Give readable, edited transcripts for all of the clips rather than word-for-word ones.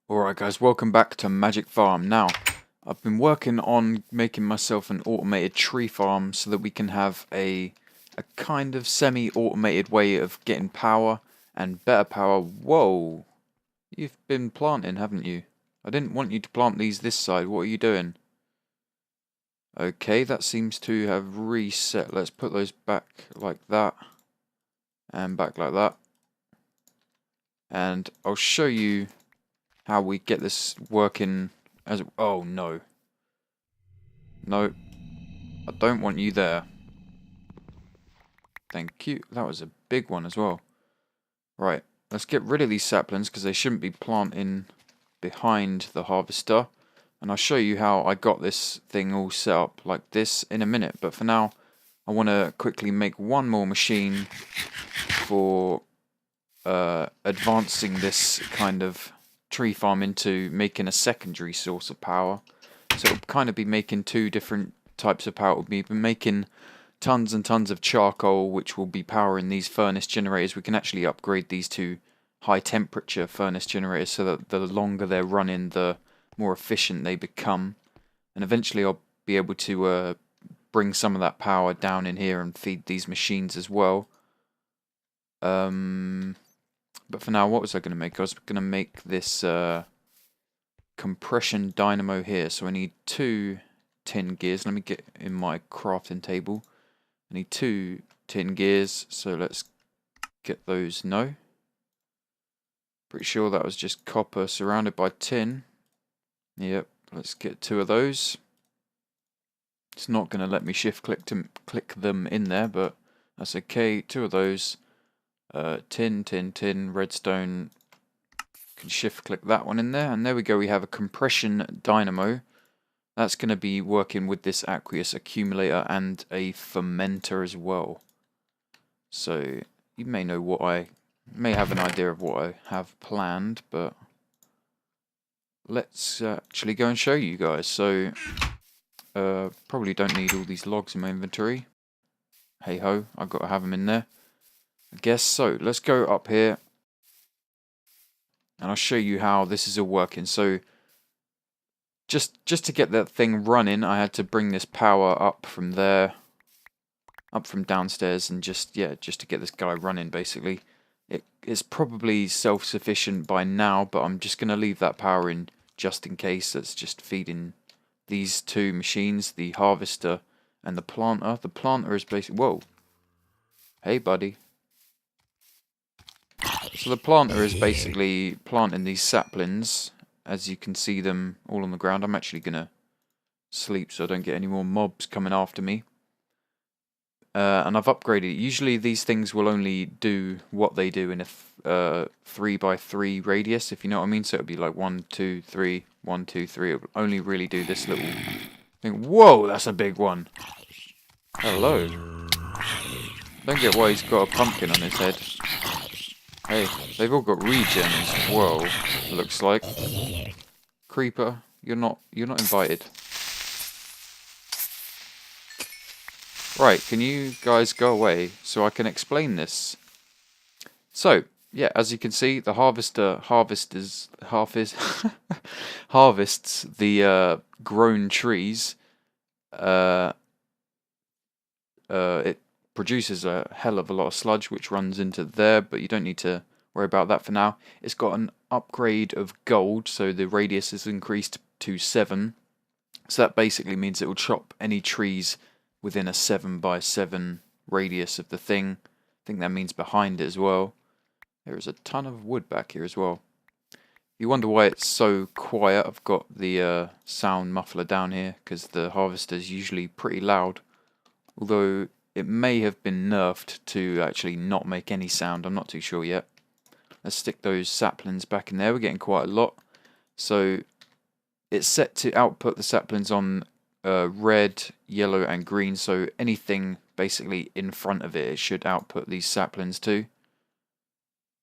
Alright guys, welcome back to Magic Farm. Now, I've been working on making myself an automated tree farm so that we can have a kind of semi-automated way of getting power and better power. Whoa! You've been planting, haven't you? I didn't want you to plant these this side. What are you doing? Okay, that seems to have reset. Let's put those back like that. And back like that. And I'll show you how we get this working as... Oh, no. No. I don't want you there. Thank you. That was a big one as well. Right. Let's get rid of these saplings because they shouldn't be planting behind the harvester. And I'll show you how I got this thing all set up like this in a minute. But for now, I want to quickly make one more machine for advancing this kind of tree farm into making a secondary source of power. So it'll kind of be making two different types of power. It'll be making tons and tons of charcoal, which will be powering these furnace generators. We can actually upgrade these to high temperature furnace generators so that the longer they're running, the more efficient they become. And eventually I'll be able to bring some of that power down in here and feed these machines as well. But for now, what was I going to make? I was going to make this compression dynamo here. So I need 2 tin gears. Let me get in my crafting table. I need 2 tin gears. So let's get those. No. Pretty sure that was just copper surrounded by tin. Yep. Let's get 2 of those. It's not going to let me shift click them in there, but that's okay. 2 of those. Tin, redstone. Can shift click that one in there, and there we go. We have a compression dynamo. That's going to be working with this aqueous accumulator and a fermenter as well. So you may know what I may have an idea of what I have planned, but let's actually go and show you guys. So probably don't need all these logs in my inventory. Hey ho, I've got to have them in there, I guess. So let's go up here and I'll show you how this is all working. So just to get that thing running, I had to bring this power up from there, up from downstairs, and just to get this guy running basically. It is probably self-sufficient by now, but I'm just going to leave that power in just in case. That's just feeding these 2 machines, the harvester and the planter. The planter is basically... Whoa. Hey, buddy. So the planter is basically planting these saplings. As you can see them all on the ground. I'm actually going to sleep so I don't get any more mobs coming after me. And I've upgraded it. Usually these things will only do what they do in a 3x3 radius, if you know what I mean. So it would be like 1, 2, 3, 1, 2, 3. It will only really do this little thing. Whoa, that's a big one. Hello. Don't get why he's got a pumpkin on his head. Hey, they've all got regens. Whoa, looks like. Creeper, you're not invited. Right, can you guys go away so I can explain this? So, yeah, as you can see, the harvester harvests the grown trees. It produces a hell of a lot of sludge which runs into there, but you don't need to worry about that for now. It's got an upgrade of gold, so the radius is increased to 7. So that basically means it will chop any trees within a 7x7 radius of the thing. I think that means behind it as well. There is a ton of wood back here as well. You wonder why it's so quiet. I've got the sound muffler down here because the harvester is usually pretty loud. Although it may have been nerfed to actually not make any sound. I'm not too sure yet. Let's stick those saplings back in there. We're getting quite a lot. So it's set to output the saplings on red, yellow and green. So anything basically in front of it should output these saplings too.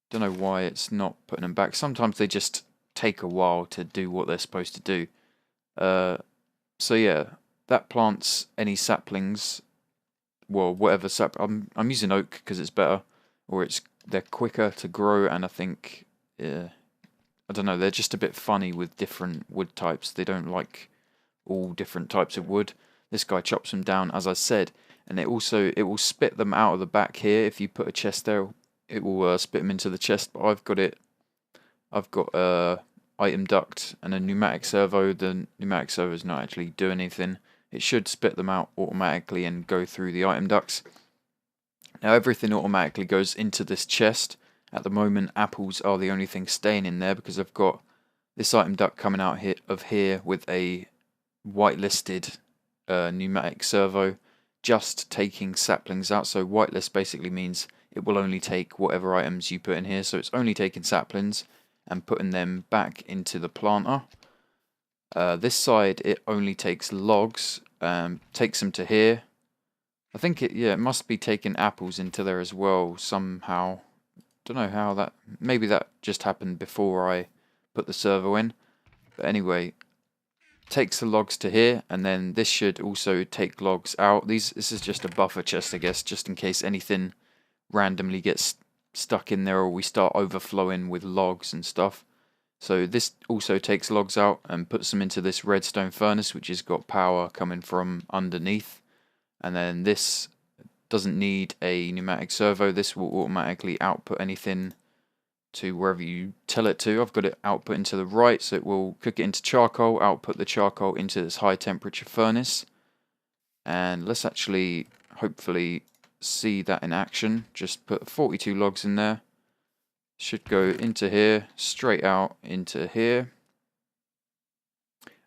Don't know why it's not putting them back. Sometimes they just take a while to do what they're supposed to do. So yeah, that plants any saplings. Well, whatever I'm using oak because it's better, or they're quicker to grow, and I think I don't know, they're just a bit funny with different wood types. They don't like all different types of wood. This guy chops them down, as I said, and it will spit them out of the back here. If you put a chest there, it will spit them into the chest. But I've got a item duct and a pneumatic servo. The pneumatic servo is not actually doing anything. It should spit them out automatically and go through the item ducts. Now everything automatically goes into this chest. At the moment, apples are the only thing staying in there because I've got this item duct coming out here with a whitelisted pneumatic servo, just taking saplings out. So whitelist basically means it will only take whatever items you put in here. So it's only taking saplings and putting them back into the planter. This side it only takes logs, takes them to here. I think it must be taking apples into there as well somehow. Don't know how that. Maybe that just happened before I put the servo in. But anyway, takes the logs to here, and then this should also take logs out. This is just a buffer chest, I guess, just in case anything randomly gets stuck in there or we start overflowing with logs and stuff. So this also takes logs out and puts them into this redstone furnace, which has got power coming from underneath. And then this doesn't need a pneumatic servo. This will automatically output anything to wherever you tell it to. I've got it output into the right, so it will cook it into charcoal, output the charcoal into this high temperature furnace. And let's actually hopefully see that in action. Just put 42 logs in there. Should go into here, straight out into here.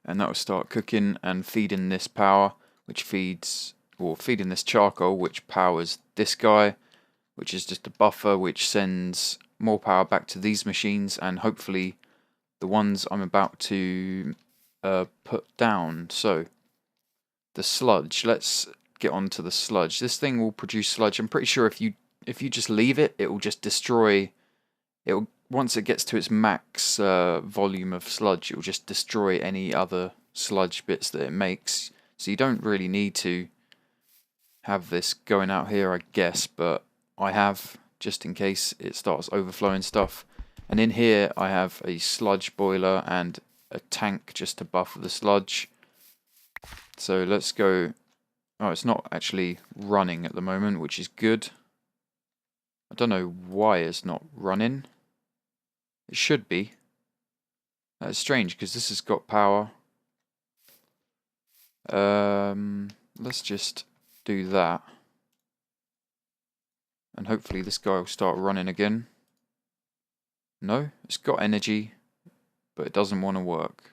And that will start cooking and feeding this power, which feeds, or feeding this charcoal, which powers this guy, which is just a buffer which sends more power back to these machines and hopefully the ones I'm about to put down. So the sludge, let's get on to the sludge. This thing will produce sludge. I'm pretty sure if you just leave it, it will just destroy. Once it gets to its max volume of sludge, it will just destroy any other sludge bits that it makes. So you don't really need to have this going out here, I guess, but I have, just in case it starts overflowing stuff. And in here I have a sludge boiler and a tank just to buffer the sludge. So let's go. Oh, it's not actually running at the moment, which is good. I don't know why it's not running. It should be. That's strange because this has got power. Let's just do that. And hopefully this guy will start running again. No, it's got energy, but it doesn't want to work.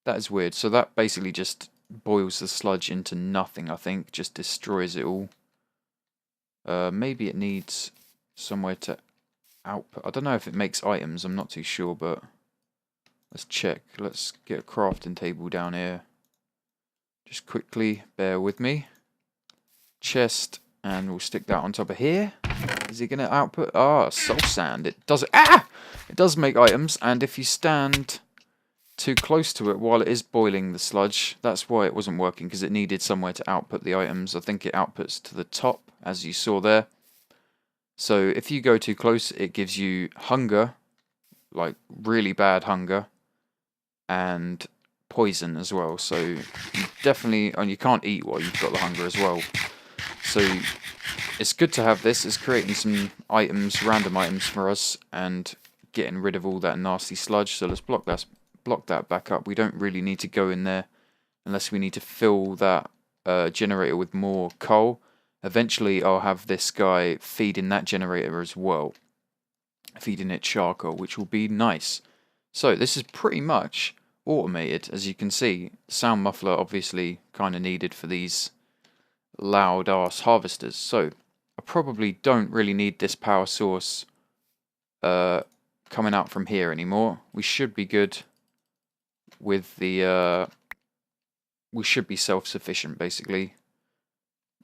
That is weird. So that basically just boils the sludge into nothing, I think. Just destroys it all. Maybe it needs somewhere to output. I don't know if it makes items. I'm not too sure, but let's check. Let's get a crafting table down here. Just quickly, bear with me. Chest, and we'll stick that on top of here. Is it going to output? Ah, soul sand. It does. It does make items, and if you stand too close to it while it is boiling the sludge, that's why it wasn't working, because it needed somewhere to output the items. I think it outputs to the top, as you saw there. So if you go too close, it gives you hunger, like really bad hunger, and poison as well. So you definitely, and you can't eat while you've got the hunger as well. So it's good to have this. It's creating some items, random items for us, and getting rid of all that nasty sludge. So let's block that back up. We don't really need to go in there unless we need to fill that generator with more coal. Eventually I'll have this guy feeding that generator as well, feeding it charcoal, which will be nice. So this is pretty much automated, as you can see. Sound muffler obviously kind of needed for these loud ass harvesters. So I probably don't really need this power source coming out from here anymore. We should be good with the we should be self-sufficient basically.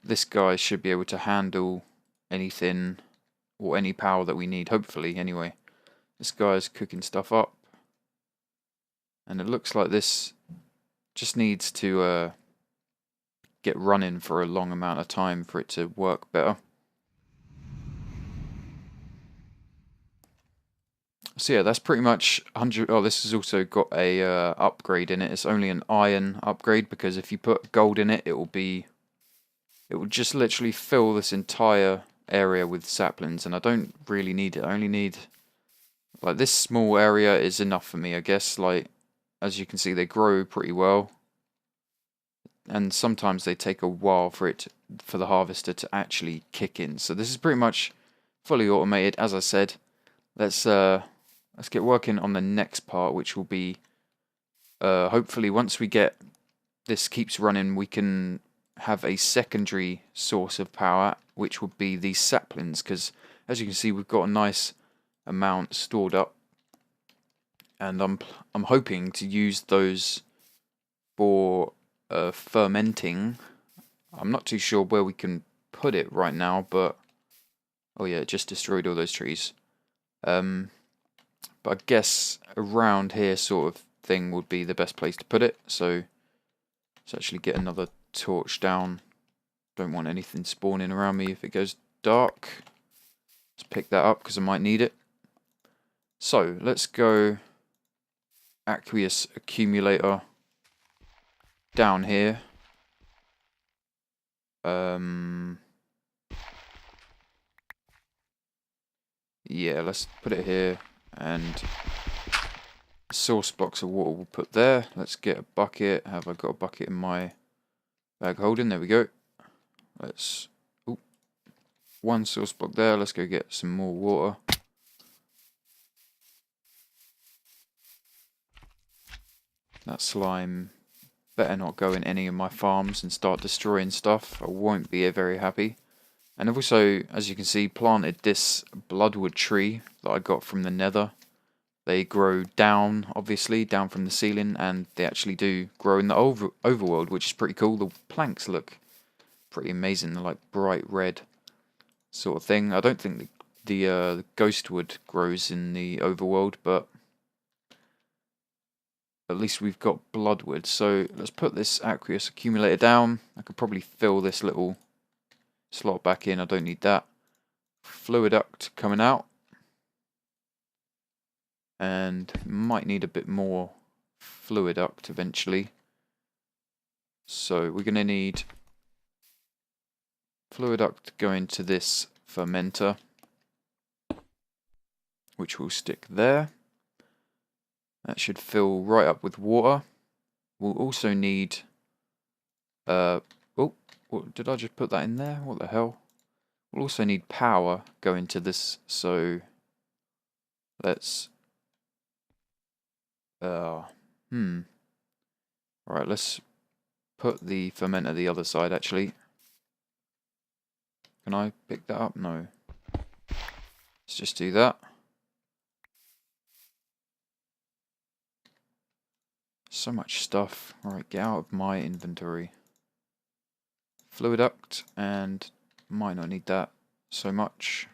This guy should be able to handle anything or any power that we need, hopefully anyway. This guy's cooking stuff up, and it looks like this just needs to get running for a long amount of time for it to work better. So yeah, that's pretty much 100. Oh, this has also got a upgrade in it. It's only an iron upgrade, because if you put gold in it, it will just literally fill this entire area with saplings, and I don't really need it. I only need, like, this small area is enough for me, I guess. Like, as you can see, they grow pretty well, and sometimes they take a while for the harvester to actually kick in. So this is pretty much fully automated. As I said, let's get working on the next part, which will be hopefully once we get this keeps running, we can have a secondary source of power, which would be these saplings, because as you can see, we've got a nice amount stored up, and I'm hoping to use those for fermenting. I'm not too sure where we can put it right now, but oh yeah, it just destroyed all those trees. But I guess around here sort of thing would be the best place to put it. So let's actually get another torch down. Don't want anything spawning around me if it goes dark. Let's pick that up because I might need it. So let's go aqueous accumulator down here. Yeah, let's put it here, and source box of water we'll put there. Let's get a bucket. Have I got a bucket in my bag holding? There we go. Let's, one source block there. Let's go get some more water. That slime better not go in any of my farms and start destroying stuff. I won't be very happy. And I've also, as you can see, planted this bloodwood tree that I got from the nether. They grow down, obviously, down from the ceiling, and they actually do grow in the overworld, which is pretty cool. The planks look pretty amazing. They're like bright red sort of thing. I don't think the ghostwood grows in the overworld, but at least we've got bloodwood. So let's put this aqueous accumulator down. I could probably fill this little slot back in. I don't need that. Fluid duct coming out. And might need a bit more fluid duct eventually. So we're going to need fluid duct going to this fermenter, which will stick there. That should fill right up with water. We'll also need what, did I just put that in there? What the hell? We'll also need power going to this, so let's right, let's put the fermenter the other side actually. Can I pick that up? No. Let's just do that. So much stuff. Alright, get out of my inventory. Fluid duct, and might not need that so much.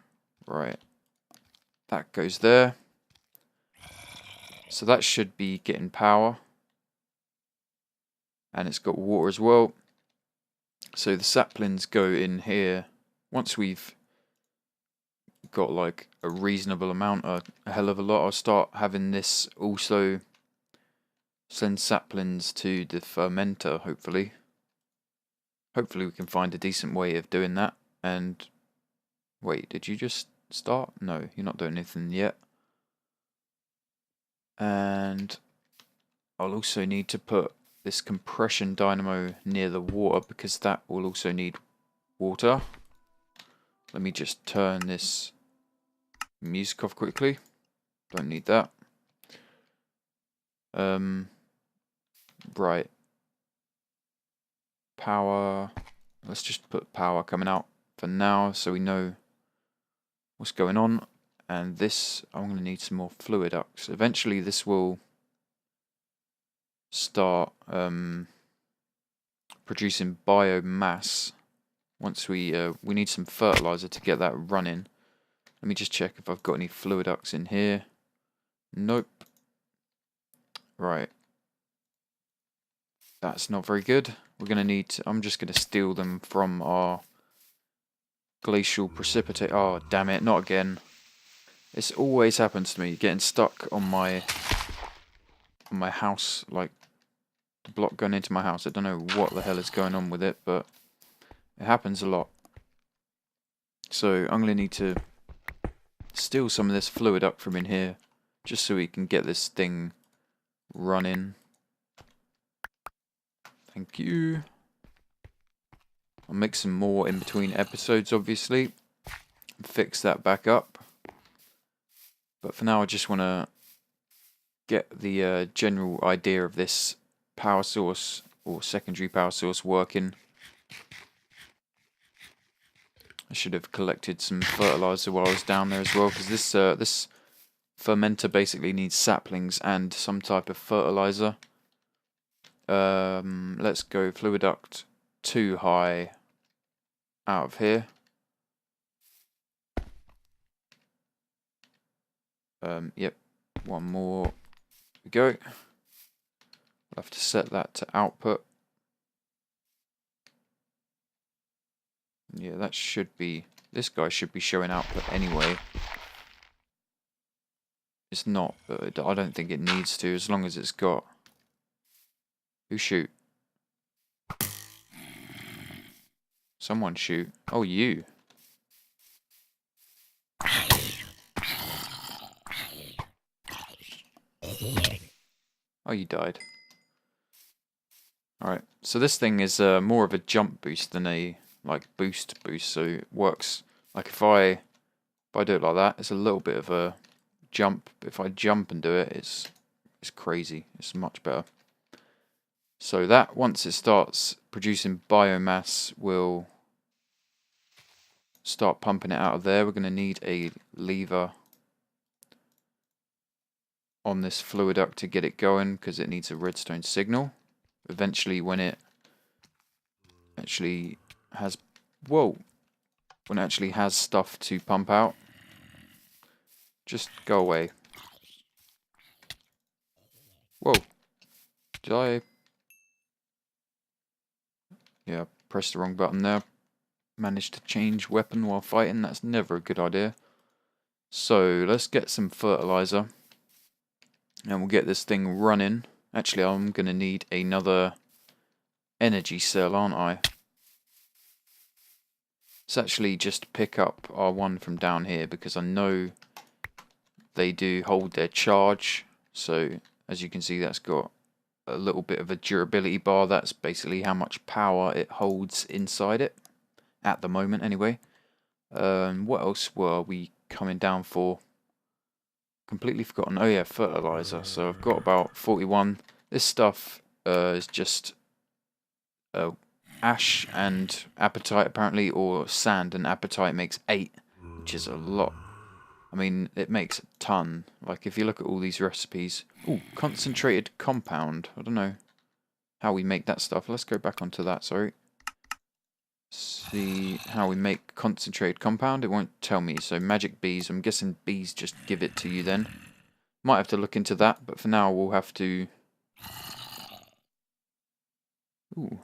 Right. That goes there. So that should be getting power. And it's got water as well. So the saplings go in here. Once we've got like a reasonable amount, a hell of a lot, I'll start having this also send saplings to the fermenter, hopefully. Hopefully we can find a decent way of doing that. And wait, did you just start? No, you're not doing anything yet. And I'll also need to put this compression dynamo near the water, because that will also need water. Let me just turn this music off quickly. Don't need that. Right. Power. Let's just put power coming out for now so we know what's going on. And this, I'm going to need some more fluid ducts. Eventually this will start producing biomass. Once we need some fertilizer to get that running. Let me just check if I've got any fluid ducts in here. Nope. Right. That's not very good. We're going to need, I'm just going to steal them from our glacial precipitate. Oh, damn it, not again. This always happens to me, getting stuck on my house, like the block going into my house. I don't know what the hell is going on with it, but it happens a lot. So I'm going to need to steal some of this fluid up from in here, just so we can get this thing running. Thank you. I'll make some more in between episodes, obviously. Fix that back up. But for now, I just want to get the general idea of this power source or secondary power source working. I should have collected some fertilizer while I was down there as well, because this fermenter basically needs saplings and some type of fertilizer. Let's go fluid duct 2 high out of here. Yep, one more. We go. We'll have to set that to output. Yeah, that should be. This guy should be showing output anyway. It's not, but I don't think it needs to, as long as it's got. Who shoot? Someone shoot. Oh, you. Oh, you died. Alright, so this thing is more of a jump boost than a boost, so it works like if I do it like that, it's a little bit of a jump, but if I jump and do it, it's crazy. It's much better. So that, once it starts producing biomass, will start pumping it out of there. We're going to need a lever on this fluid duct to get it going, because it needs a redstone signal. Eventually, when it actually has, when it actually has stuff to pump out, just go away. Whoa, did I? Yeah, pressed the wrong button there. Managed to change weapon while fighting. That's never a good idea. So let's get some fertilizer, and we'll get this thing running. Actually, I'm going to need another energy cell, aren't I? Let's actually just pick up our one from down here, because I know they do hold their charge. So as you can see, that's got a little bit of a durability bar. That's basically how much power it holds inside it at the moment anyway. What else were we coming down for? Completely forgotten. Oh yeah, fertilizer. So I've got about 41. This stuff is just ash and apatite apparently, or sand and apatite makes 8, which is a lot. I mean, it makes a ton. Like if you look at all these recipes, ooh, concentrated compound. I don't know how we make that stuff. Let's go back onto that. Sorry. See how we make concentrated compound. It won't tell me. So magic bees. I'm guessing bees just give it to you then. Might have to look into that, but for now we'll have to. Ooh.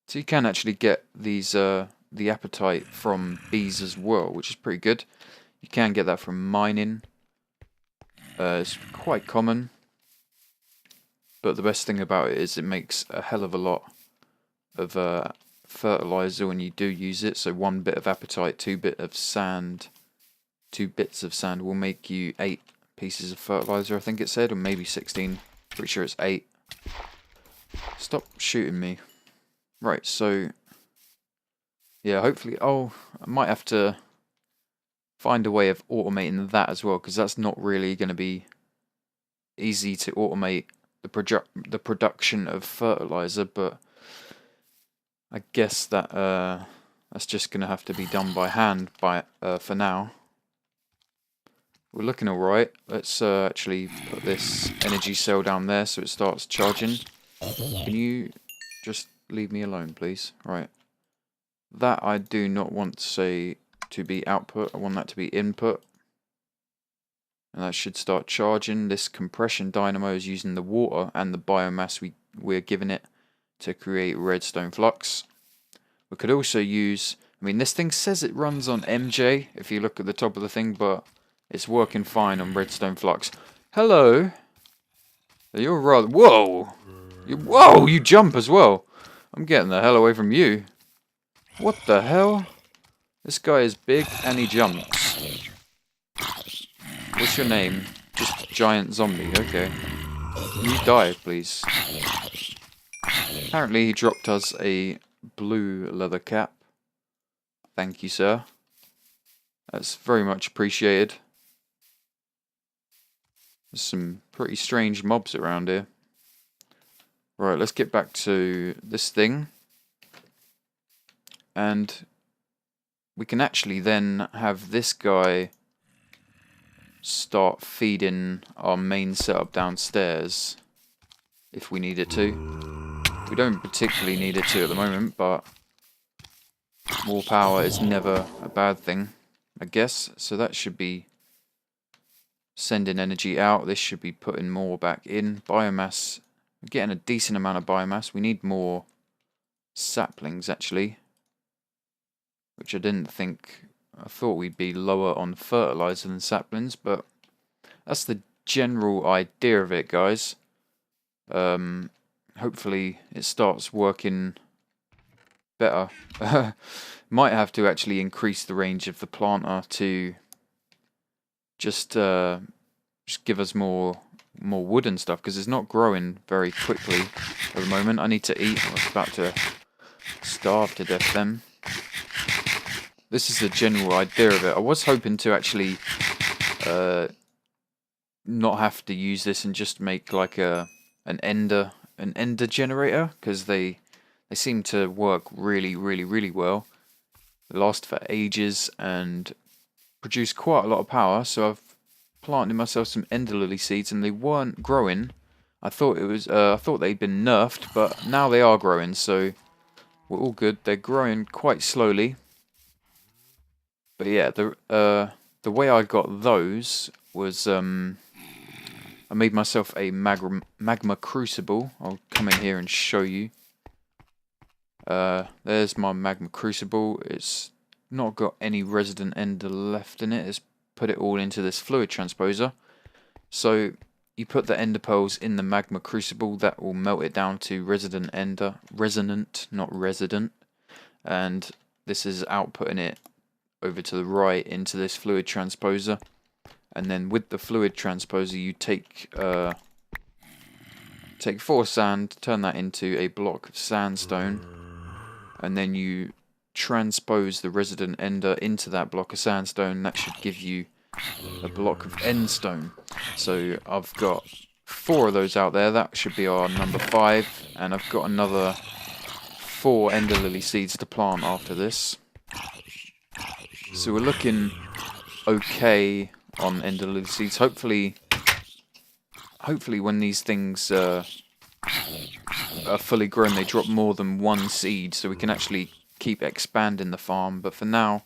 So you can actually get these the apatite from bees as well, which is pretty good. You can get that from mining. It's quite common. But the best thing about it is it makes a hell of a lot of fertilizer when you do use it. So 1 bit of apatite, 2 bits of sand will make you 8 pieces of fertilizer, I think it said, or maybe 16. Pretty sure it's 8. Stop shooting me. Right, so yeah, hopefully, I might have to find a way of automating that as well, because that's not really going to be easy to automate the production of fertilizer, but I guess that that's just going to have to be done by hand for now. We're looking alright. Let's actually put this energy cell down there so it starts charging. Can you just leave me alone, please? Right. That I do not want to be output. I want that to be input. And that should start charging. This compression dynamo is using the water and the biomass we're giving it to create redstone flux. We could also use, I mean, this thing says it runs on MJ if you look at the top of the thing, but It's working fine on redstone flux. Hello. You're rather... Whoa! Whoa, you jump as well. I'm getting the hell away from you. What the hell? This guy is big and he jumps. What's your name? Just giant zombie, okay. You die, please. Apparently he dropped us a blue leather cap. Thank you, sir. That's very much appreciated. There's some pretty strange mobs around here. Right, let's get back to this thing. And we can actually then have this guy start feeding our main setup downstairs if we need it to. We don't particularly need it to at the moment, but more power is never a bad thing, I guess. So that should be sending energy out. This should be putting more back in. Biomass, we're getting a decent amount of biomass. We need more saplings actually, which I didn't think. I thought we'd be lower on fertilizer than saplings, but that's the general idea of it, guys. Hopefully it starts working better. Might have to actually increase the range of the planter to just give us more wood and stuff, because it's not growing very quickly at the moment. I need to eat. I was about to starve to death then. This is the general idea of it. I was hoping to actually not have to use this and just make like an ender generator, because they seem to work really well. They last for ages and produce quite a lot of power. So I've planted myself some ender lily seeds, and they weren't growing. I thought they'd been nerfed, but now they are growing. So we're all good. They're growing quite slowly. But yeah, the way I got those was I made myself a magma crucible. I'll come in here and show you. There's my magma crucible. It's not got any resident ender left in it. It's put it all into this fluid transposer. So you put the ender pearls in the magma crucible, that will melt it down to resonant, not resident. And this is outputting it over to the right into this fluid transposer. And then with the fluid transposer you take 4 sand, turn that into a block of sandstone, and then you transpose the resident ender into that block of sandstone. That should give you a block of endstone. So I've got 4 of those out there. That should be our number 5, and I've got another 4 ender lily seeds to plant after this. So we're looking okay on ender lily seeds. Hopefully when these things are fully grown, they drop more than 1 seed, so we can actually keep expanding the farm. But for now,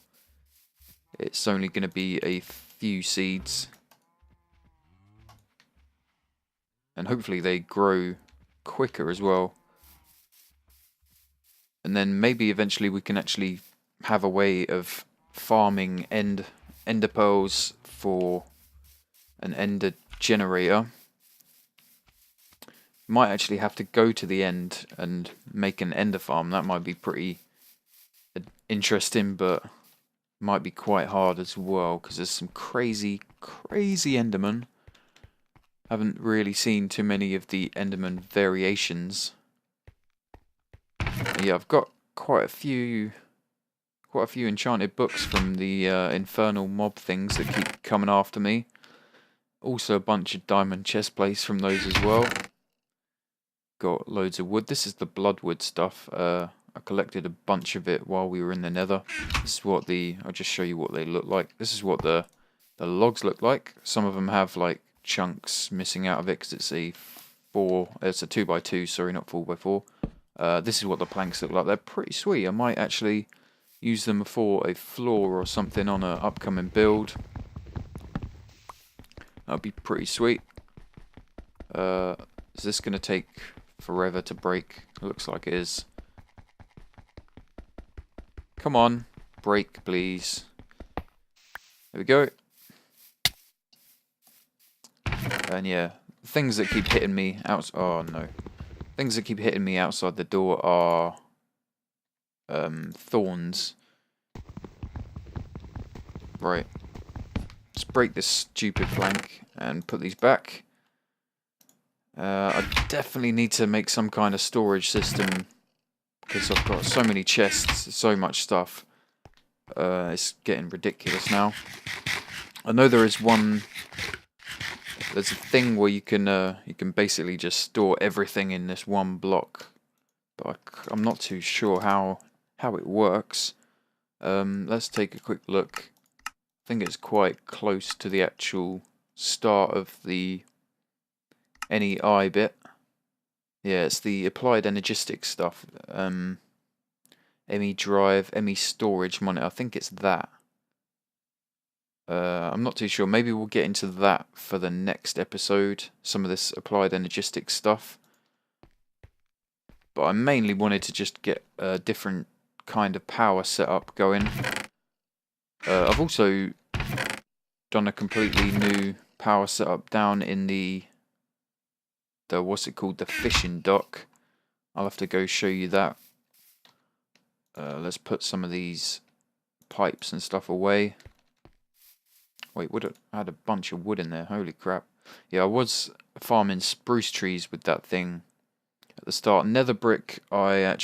it's only going to be a few seeds, and hopefully they grow quicker as well. And then maybe eventually we can actually have a way of farming ender pearls for an ender generator. Might actually have to go to the end and make an ender farm. That might be pretty interesting, but might be quite hard as well, because there's some crazy endermen. Haven't really seen too many of the enderman variations. Yeah, I've got quite a few enchanted books from the infernal mob things that keep coming after me. Also a bunch of diamond chest plates from those as well. Got loads of wood. This is the bloodwood stuff. I collected a bunch of it while we were in the nether. This is what I'll just show you what they look like. This is what the logs look like. Some of them have like chunks missing out of it because it's a 2x2, sorry, not 4x4. This is what the planks look like. They're pretty sweet. I might actually use them for a floor or something on an upcoming build. That'd be pretty sweet. Is this going to take forever to break? It looks like it is. Come on, break please. There we go. And yeah, things that keep hitting me out. Oh no, things that keep hitting me outside the door are thorns. Right, let's break this stupid plank and put these back. I definitely need to make some kind of storage system because I've got so many chests, so much stuff. It's getting ridiculous now. I know there is one. There's a thing where you can basically just store everything in this one block, but I'm not too sure how it works. Let's take a quick look. I think it's quite close to the actual start of the NEI bit. Yeah, it's the applied energistic stuff. ME drive, ME storage monitor. I think it's that. I'm not too sure. Maybe we'll get into that for the next episode. Some of this applied energistic stuff. But I mainly wanted to just get a different kind of power setup going. I've also done a completely new power setup down in the what's it called, the fishing dock. I'll have to go show you that. Let's put some of these pipes and stuff away. Wait, I had a bunch of wood in there. Holy crap. Yeah, I was farming spruce trees with that thing at the start. Nether brick, I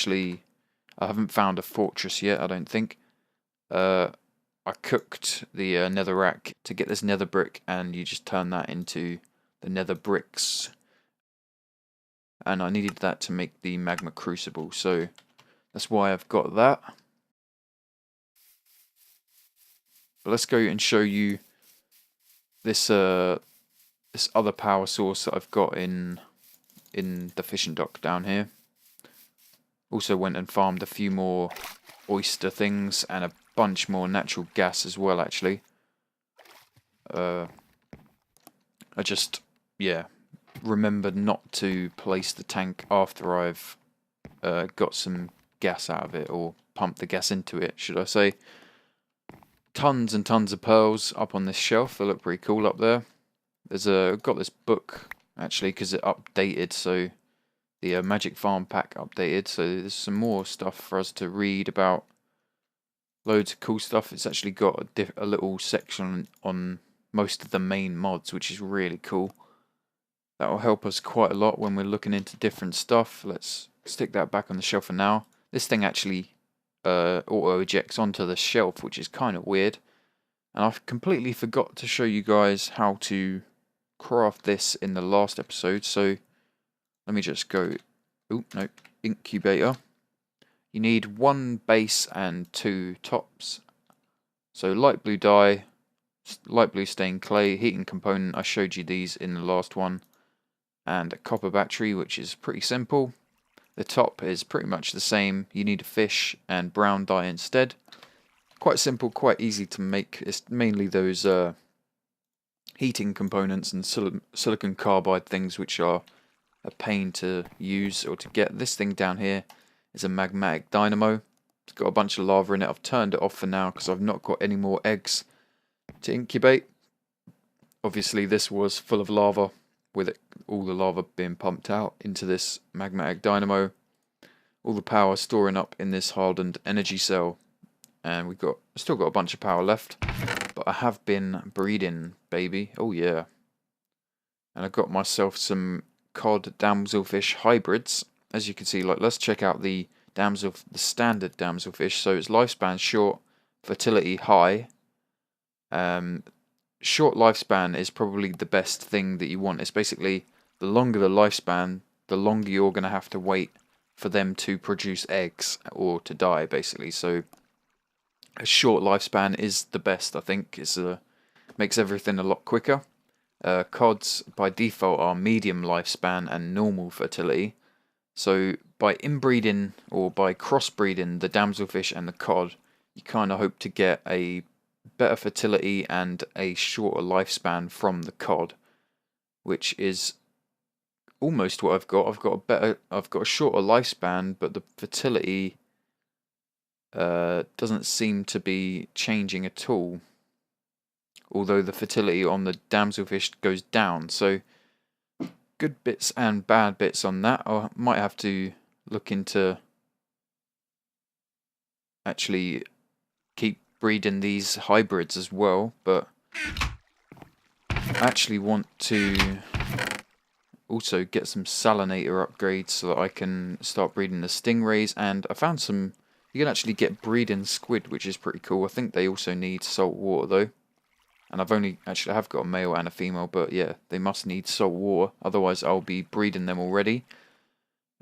haven't found a fortress yet, I don't think. I cooked the netherrack to get this nether brick, and you just turn that into the nether bricks. And I needed that to make the magma crucible, so that's why I've got that. But let's go and show you this other power source that I've got in the fishing dock down here. Also went and farmed a few more oyster things and a bunch more natural gas as well, actually. I just, yeah, remembered not to place the tank after I've got some gas out of it, or pumped the gas into it, should I say. Tons and tons of pearls up on this shelf. They look pretty cool up there. I've got this book, actually, because it updated, so the Magic Farm pack updated, so there's some more stuff for us to read about. Loads of cool stuff. It's actually got a little section on most of the main mods, which is really cool. That will help us quite a lot when we're looking into different stuff. Let's stick that back on the shelf for now. This thing actually auto ejects onto the shelf, which is kind of weird. And I completely forgot to show you guys how to craft this in the last episode, so let me just go. Oh no, incubator. You need 1 base and 2 tops. So light blue dye, light blue stained clay, heating component. I showed you these in the last one, and a copper battery, which is pretty simple. The top is pretty much the same. You need a fish and brown dye instead. Quite simple, quite easy to make. It's mainly those heating components and silicon carbide things which are a pain to use or to get. This thing down here is a magmatic dynamo. It's got a bunch of lava in it. I've turned it off for now because I've not got any more eggs to incubate. Obviously this was full of lava, with all the lava being pumped out into this magmatic dynamo. All the power storing up in this hardened energy cell. And we've still got a bunch of power left, but I have been breeding, baby. Oh yeah. And I got myself some cod damselfish hybrids. As you can see, let's check out the standard damselfish. So its lifespan short, fertility high. Short lifespan is probably the best thing that you want. It's basically the longer the lifespan, the longer you're going to have to wait for them to produce eggs or to die, basically. So a short lifespan is the best, I think. It makes everything a lot quicker. Cods by default are medium lifespan and normal fertility. So by inbreeding or by crossbreeding the damselfish and the cod, you kind of hope to get a better fertility and a shorter lifespan from the cod, which is almost what I've got. I've got a shorter lifespan, but the fertility doesn't seem to be changing at all. Although the fertility on the damselfish goes down, so good bits and bad bits on that. I might have to look into actually keep breeding these hybrids as well, but I actually want to also get some salinator upgrades so that I can start breeding the stingrays. And I found some, you can actually get breeding squid, which is pretty cool. I think they also need salt water though. And I have got a male and a female, but yeah, they must need salt water, otherwise I'll be breeding them already.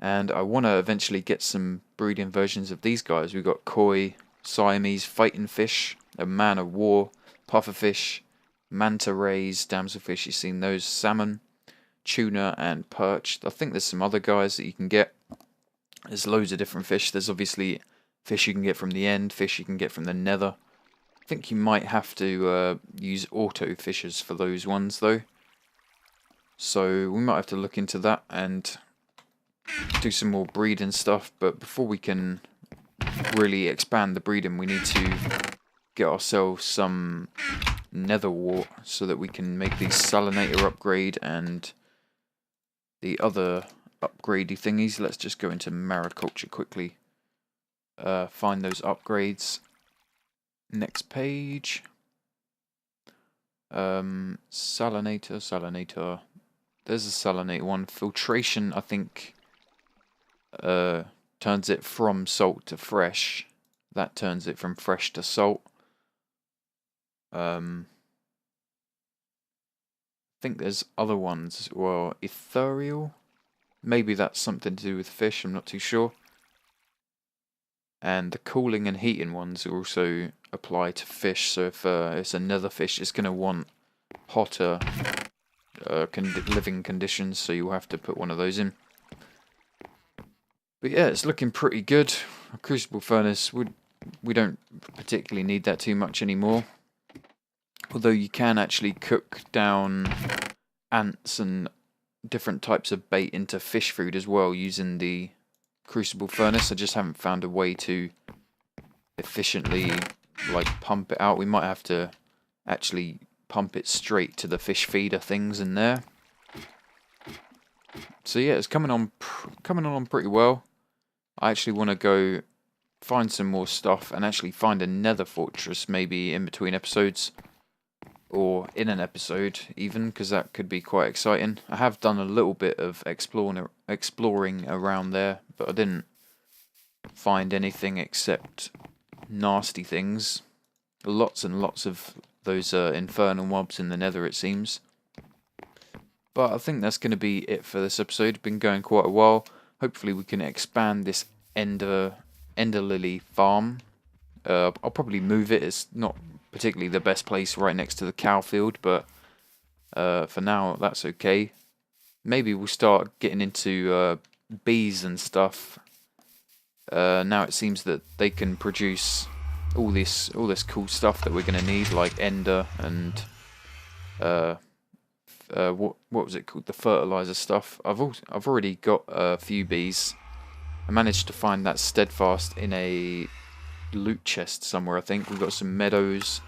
And I want to eventually get some breeding versions of these guys. We've got koi, Siamese, fighting fish, a man of war, pufferfish, manta rays, damselfish, you've seen those, salmon, tuna and perch. I think there's some other guys that you can get. There's loads of different fish. There's obviously fish you can get from the end, fish you can get from the nether. I think you might have to use auto fishers for those ones though. So we might have to look into that and do some more breeding stuff. But before we can really expand the breeding, we need to get ourselves some nether wart so that we can make the salinator upgrade and the other upgradey thingies. Let's just go into mariculture quickly. Find those upgrades. Next page. Salinator. There's a salinate one. Filtration, I think, turns it from salt to fresh. That turns it from fresh to salt. I think there's other ones as well. Ethereal? Maybe that's something to do with fish, I'm not too sure. And the cooling and heating ones also apply to fish, so if it's another fish, it's going to want hotter living conditions, so you'll have to put one of those in. But yeah, it's looking pretty good. A crucible furnace, we don't particularly need that too much anymore. Although you can actually cook down ants and different types of bait into fish food as well using the crucible furnace. I just haven't found a way to efficiently pump it out. We might have to actually pump it straight to the fish feeder things in there. So yeah, it's coming on pretty well. I actually want to go find some more stuff and actually find a nether fortress maybe in between episodes. Or in an episode even, because that could be quite exciting. I have done a little bit of exploring around there, but I didn't find anything except nasty things. Lots and lots of those infernal mobs in the nether, it seems. But I think that's going to be it for this episode. Been going quite a while. Hopefully we can expand this ender lily farm. I'll probably move it. It's not particularly the best place right next to the cow field, but for now that's okay. Maybe we'll start getting into bees and stuff. Now it seems that they can produce all this cool stuff that we're going to need, like ender and what was it called, the fertilizer stuff. I've already got a few bees. I managed to find that steadfast in a loot chest somewhere. I think we've got some meadows,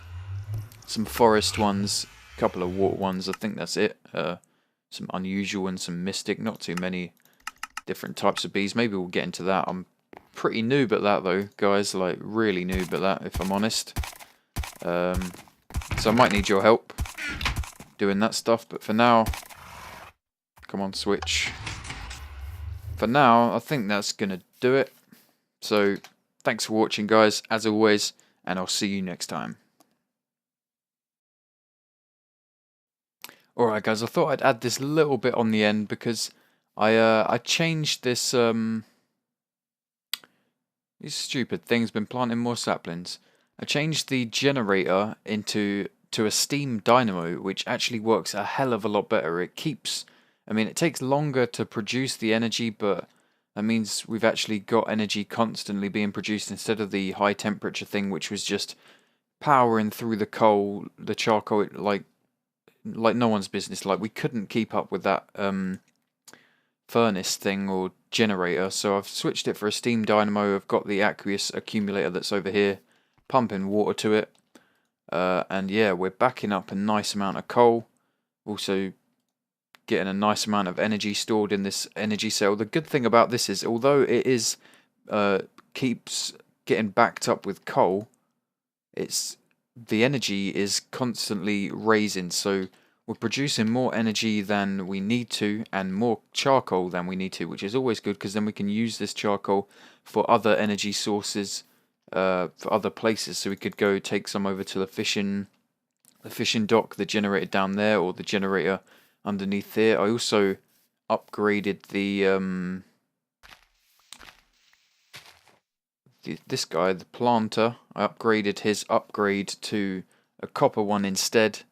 some forest ones, a couple of water ones. I think that's it. Some unusual and some mystic. Not too many different types of bees. Maybe we'll get into that. I'm pretty noob at that though, guys. Like really noob at that, if I'm honest. So I might need your help doing that stuff. But for now, come on, switch. For now, I think that's gonna do it. So thanks for watching, guys, as always, and I'll see you next time. Alright, guys, I thought I'd add this little bit on the end because I changed this, these stupid things, been planting more saplings. I changed the generator to a steam dynamo, which actually works a hell of a lot better. It keeps, I mean, it takes longer to produce the energy, but that means we've actually got energy constantly being produced instead of the high temperature thing, which was just powering through the coal, the charcoal, like no one's business. Like we couldn't keep up with that furnace thing or generator, so I've switched it for a steam dynamo. I've got the aqueous accumulator that's over here, pumping water to it, and yeah, we're backing up a nice amount of coal. Also getting a nice amount of energy stored in this energy cell. The good thing about this is, although it is keeps getting backed up with coal, the energy is constantly raising, so we're producing more energy than we need to and more charcoal than we need to, which is always good because then we can use this charcoal for other energy sources, for other places. So we could go take some over to the fishing dock, the generator down there, or the generator underneath here. I also upgraded this guy, the planter. I upgraded his upgrade to a copper one instead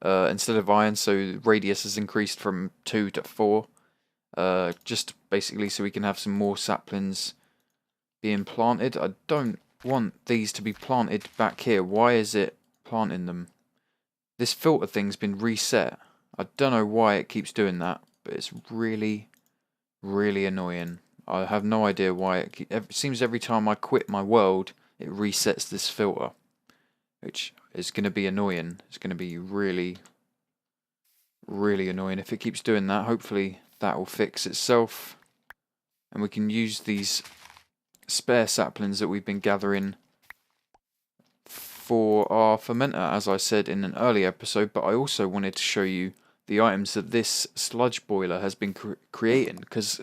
of iron, so the radius has increased from 2 to 4, just basically so we can have some more saplings being planted. I don't want these to be planted back here. Why is it planting them? This filter thing's been reset. I don't know why it keeps doing that, but it's really, really annoying. I have no idea why it seems every time I quit my world, it resets this filter, which is going to be annoying. It's going to be really, really annoying if it keeps doing that. Hopefully that will fix itself, and we can use these spare saplings that we've been gathering for our fermenter, as I said in an earlier episode. But I also wanted to show you the items that this sludge boiler has been creating, because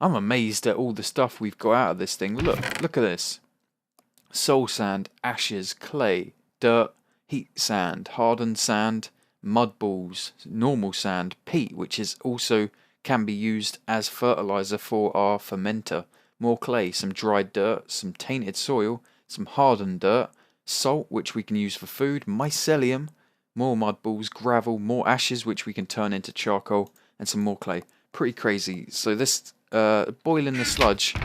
I'm amazed at all the stuff we've got out of this thing. Look at this. Soul sand, ashes, clay, dirt, heat sand, hardened sand, mud balls, normal sand, peat, which is also can be used as fertilizer for our fermenter, more clay, some dried dirt, some tainted soil, some hardened dirt, salt, which we can use for food, mycelium, more mud balls, gravel, more ashes, which we can turn into charcoal, and some more clay. Pretty crazy. So this boiling the sludge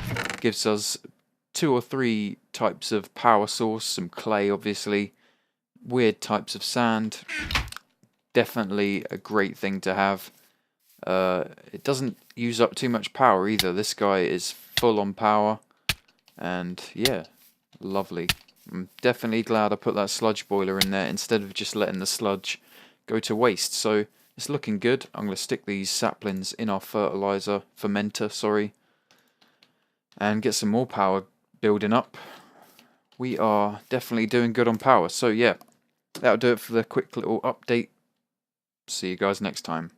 gives us 2 or 3 types of power source, some clay obviously, weird types of sand. Definitely a great thing to have. It doesn't use up too much power either. This guy is full on power, and yeah, lovely. I'm definitely glad I put that sludge boiler in there instead of just letting the sludge go to waste. So it's looking good. I'm going to stick these saplings in our fermenter, and get some more power building up. We are definitely doing good on power. So yeah, that'll do it for the quick little update. See you guys next time.